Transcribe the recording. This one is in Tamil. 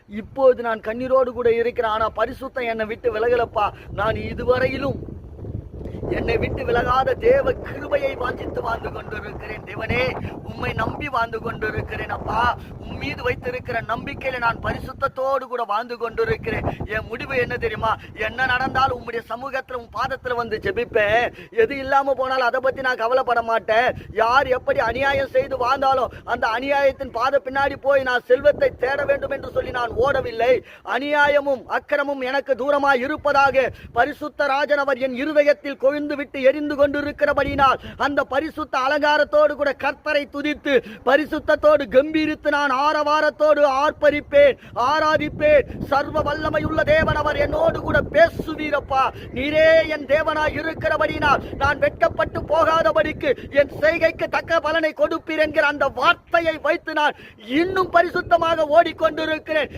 இப்போது நான் கண்ணீரோடு கூட இருக்கிறேன். ஆனா பரிசுத்தம் என்னை விட்டு விலகலப்பா. நான் இதுவரையிலும் என்னை விட்டு விலகாத தேவ கிருபையை வாஞ்சித்து வாழ்ந்து கொண்டிருக்கிறேன். தேவனே, உம்மை நம்பி வாழ்ந்து கொண்டிருக்கிறேன் அப்பா. உம் மீது வைத்திருக்கிற நம்பிக்கையில நான் பரிசுத்தத்தோடு கூட வாழ்ந்து கொண்டிருக்கிறேன். என் முடிவு என்ன தெரியுமா? என்ன நடந்தாலும் உம்முடைய சமூகத்துல உன் பாதத்துல வந்து ஜெபிப்பேன். எது இல்லாம போனாலும் அதை பத்தி நான் கவலைப்பட மாட்டேன். யார் எப்படி அநியாயம் செய்து வாழ்ந்தாலும் அந்த அநியாயத்தின் பாத பின்னாடி போய் நான் செல்வத்தை தேட வேண்டும் என்று சொல்லி நான் ஓடவில்லை. அநியாயமும் அக்கிரமும் எனக்கு தூரமாய் இருப்பதாக பரிசுத்த ராஜனவர் என் இருதயத்தில் கொழுந்து விட்டு எரிந்து கொண்டிருக்கிறபடினால் அந்த பரிசுத்த அலங்காரத்தோடு கூட கர்த்தரை துதித்து பரிசுத்தத்தோடு கம்பீரித்து நான் ஆரவாரத்தோடு ஆர்ப்பரிப்பேன், ஆராதிப்பேன். சர்வ வல்லமை உள்ள தேவன் அவர் என்னோடு கூட பேசுவீரப்பா. நீரே என் தேவனாய் இருக்கிறபடினால் நான் வெட்கப்பட்டு போகாதபடிக்கு என் செய்கைக்கு தக்க பலனை கொடுப்பீர் என்கிற அந்த வார்த்தையை வைத்து நான் இன்னும் பரிசுத்தமாக ஓடிக்கொண்டிருக்கிறேன்.